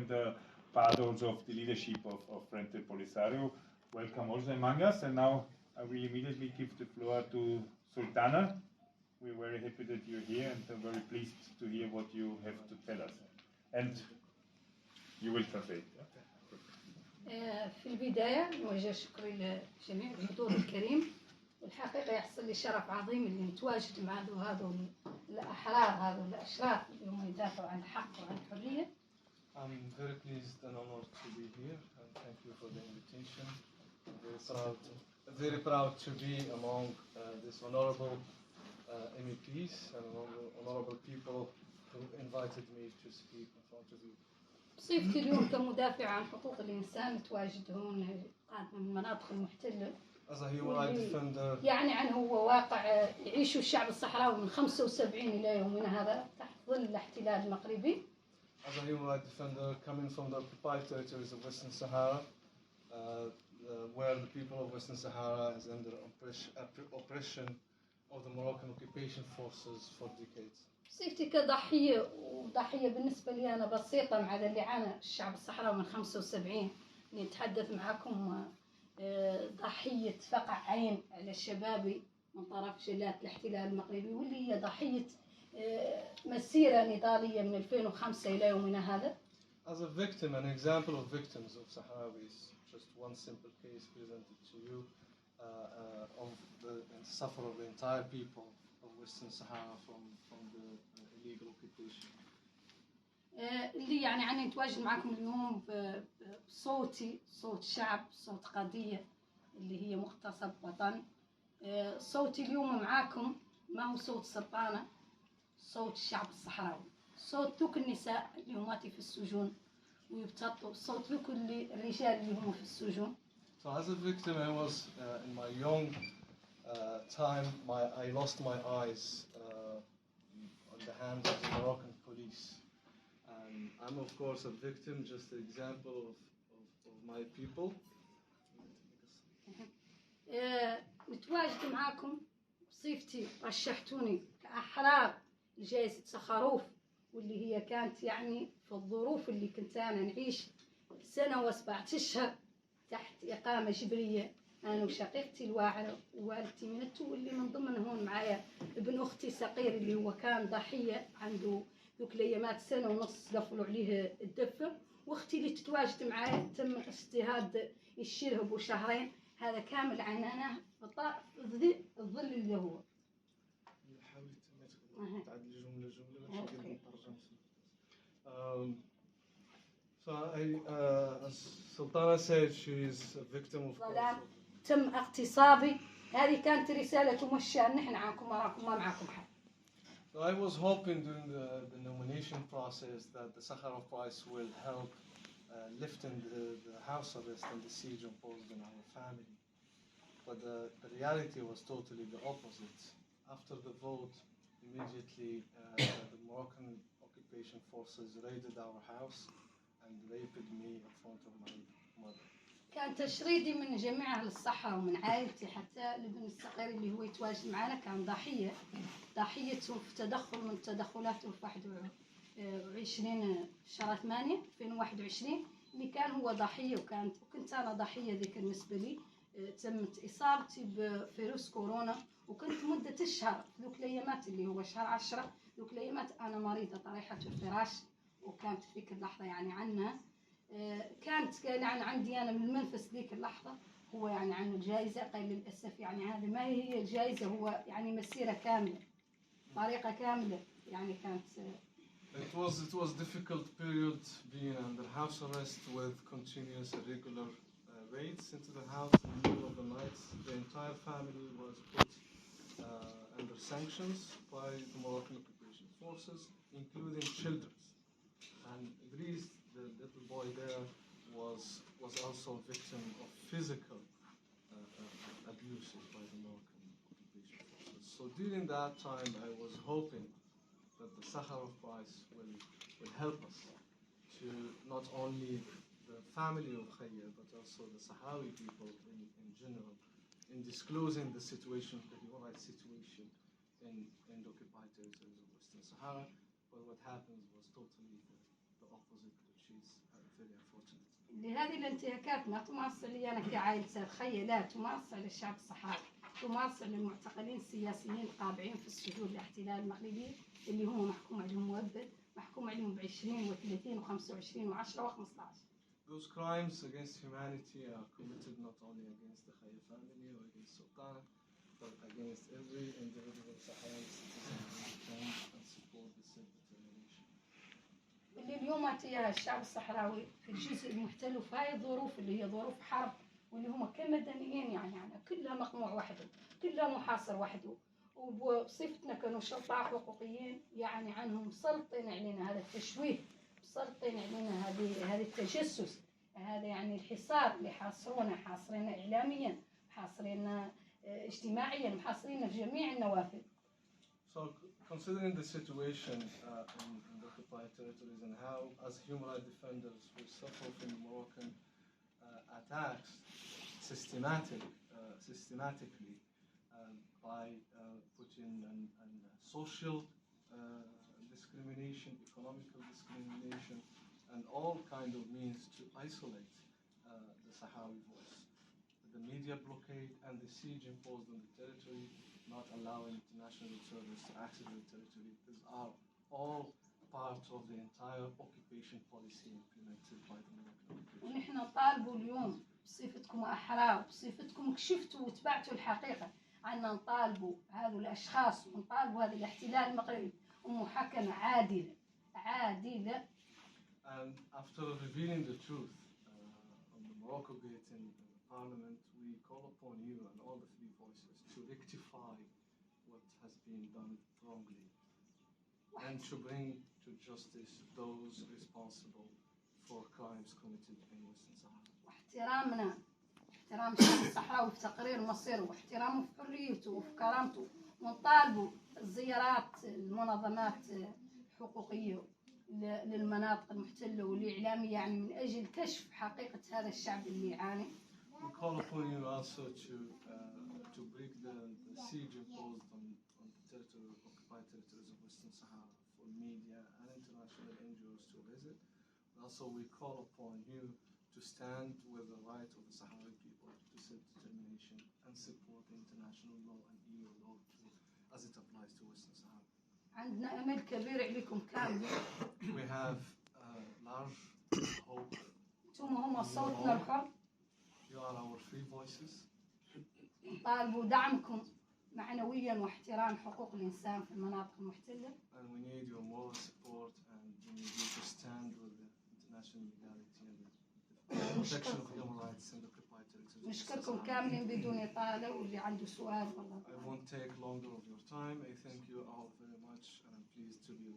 and part also of the leadership of Frente Polisario. Welcome also among us. And now I will immediately give the floor to Sultana. We're very happy that you're here and I'm very pleased to hear what you have to tell us. And you will translate. في البداية نوجه شكري لجميع الحضور الكريم. والحقيقة يحصل لي شرف عظيم اللي نتواجد مع هذو الأحرار هذو الأشراف اللي هم يدافعوا عن الحق وعن الحرية. I'm very pleased and honored to be here and thank you for the invitation. I'm very proud to be among these honorable MEPs and honorable people who invited me to speak in front of you. بصفتي اليوم كمدافع عن حقوق الإنسان نتواجد هون قادمة من المناطق المحتلة. As a human rights defender. يعني عنه هو واقع يعيشه الشعب الصحراوي من 75 إلى يومنا هذا تحت ظل الاحتلال المغربي. As a human rights defender coming from the occupied territories of Western Sahara, where the people of Western Sahara is under oppression of the Moroccan occupation forces for decades. بصفتي كضحية وضحية بالنسبة لي أنا بسيطة مع اللي عانى الشعب الصحراوي من 75 نتحدث معكم ضحية فقع عين على شبابي من طرف جلات الاحتلال المغربي واللي هي ضحية مسيرة نضالية من 2005 إلى يومنا هذا. As a victim, an example of victims of Sahrawis, just one simple case presented to you of the suffer of the entire people of Western Sahara from the illegal occupation. اللي يعني عني نتواجد معكم اليوم بصوتي صوت شعب صوت قضية اللي هي مغتصب وطن. صوتي اليوم معاكم ما هو صوت سلطانة صوت الشعب الصحراوي صوت ذوك النساء اللي هماتي في السجون ويبتطوا صوت ذوك الرجال اللي هم في السجون. So as a victim I was in my young time I lost my eyes on the hands of the Moroccan police. I'm of course a victim, just an example of my people. نتواجد معاكم بصفتي رشحتوني كأحرار لجائزة سخروف واللي هي كانت يعني في الظروف اللي كنت أنا نعيش سنة و7 أشهر تحت إقامة جبرية أنا وشقيقتي الواعرة ووالدتي منته واللي من ضمن هون معايا ابن أختي صغير اللي هو كان ضحية عنده ذوك الأيامات سنة ونص قفلوا عليه الدفة واختي اللي تتواجد معايا تم اجتهاد الشرهب وشهرين هذا كامل عنانه الظل اللي هو. تعدل جملة So as Sultana said, she is a victim of ظلام تم اغتصابي هذه كانت رسالة مشى نحن عنكم وراكم ما معكم حد. So I was hoping during the nomination process that the Sakharov Prize will help lifting the house arrest and the siege imposed on our family. But the reality was totally the opposite. After the vote, immediately the Moroccan occupation forces raided our house and raped me in front of my mother. كان تشريدي من جميع أهل الصحراء ومن عائلتي حتى الابن الصغير اللي هو يتواجد معنا كان ضحيته في تدخل من تدخلاته في 21 شهر 8 2021 اللي كان هو ضحية وكنت أنا ضحية ذيك بالنسبة لي. تمت إصابتي بفيروس كورونا وكنت مدة أشهر ذوك الأيامات اللي هو شهر 10 ذوك الأيامات أنا مريضة طريحة الفراش وكانت في ذيك اللحظة يعني عنها كانت يعني عندي أنا من المنفس ذيك اللحظة هو يعني عنه الجائزة قال للأسف يعني هذه ما هي الجائزة هو يعني مسيرة كاملة طريقة كاملة يعني كانت. It was difficult period being under house arrest with continuous irregular raids into the house in the middle of the night. The entire family was put under sanctions by the Moroccan occupation forces, including children. And Idris, the little boy there, was also a victim of physical abuses by the Moroccan occupation forces. So during that time, I was hoping that the Sakharov Prize will help us to not only the family of Khayr, but also the Sahrawi people in general, in disclosing the situation, the human rights situation in the occupied territories of Western Sahara. But what happened was totally the opposite, which is لهذه الانتهاكات ما تمارس علي أنا كعائلة الخية، لا تمارس على الشعب الصحراوي، تمارس على المعتقلين السياسيين القابعين في السجون الاحتلال المغربي اللي هم محكوم عليهم مؤبد، محكوم عليهم ب20 و30 و25 و10 و15. Those crimes against humanity are committed not only against the Khaya family or against Sultana, but against every individual Sahrawi citizen who defends and support the self-determination. اللي اليوم أتيها الشعب الصحراوي في الجزء المحتل وفي هاي الظروف اللي هي ظروف حرب، واللي هم كمدنيين يعني كلها مقموع وحده، كلها محاصر وحده، وبصفتنا كنشطاء حقوقيين يعني عنهم مسلطين علينا هذا التشويه، مسلطين علينا هذه التجسس، هذا يعني الحصار اللي حاصرنا إعلاميا، حاصرنا اجتماعيا، محاصرين في جميع النوافذ. So, considering the situation in the occupied territories and how, as human rights defenders, we suffer from Moroccan attacks systematically by putting an social discrimination, economical discrimination, and all kind of means to isolate the Sahrawi voice. The media blockade and the siege imposed on the territory, not allowing international observers to access the territory. These are all part of the entire occupation policy implemented by the Moroccan occupation. ونحن نطالبوا اليوم بصفتكم أحرار، بصفتكم كشفتوا وتبعتوا الحقيقة، عنا نطالبوا هذو الأشخاص ونطالبوا هذا الاحتلال المغربي ومحاكمة عادلة. And after revealing the truth on the Morocco Gate in Parliament, we call upon you and all the three voices to rectify what has been done wrongly and to bring to justice those responsible for crimes committed in Western Sahara. واحترام الشعب الصحراوي في تقرير مصيره، واحترامه في حريته وفي كرامته، ونطالبوا الزيارات المنظمات الحقوقية للمناطق المحتلة والإعلامية يعني من أجل كشف حقيقة هذا الشعب اللي يعاني. We call upon you also to break the siege imposed on the occupied territories of Western Sahara for media and international NGOs to visit. Also, we call upon you to stand with the right of the Sahrawi people to self-determination and support the international law and EU law too, as it applies to Western Sahara. عندنا أمل كبير عليكم كاملين. We have large hope. أنتم هم صوتنا الحر. You are our free voices. نطالبوا دعمكم معنويا واحترام حقوق الإنسان في المناطق المحتلة. And we need your moral support and we need you to stand with the international legality and the protection of human rights in the occupied territories. نشكركم كاملين بدون إطالة، واللي عنده سؤال والله. I won't take longer of your time. I thank you all very much and I'm pleased to be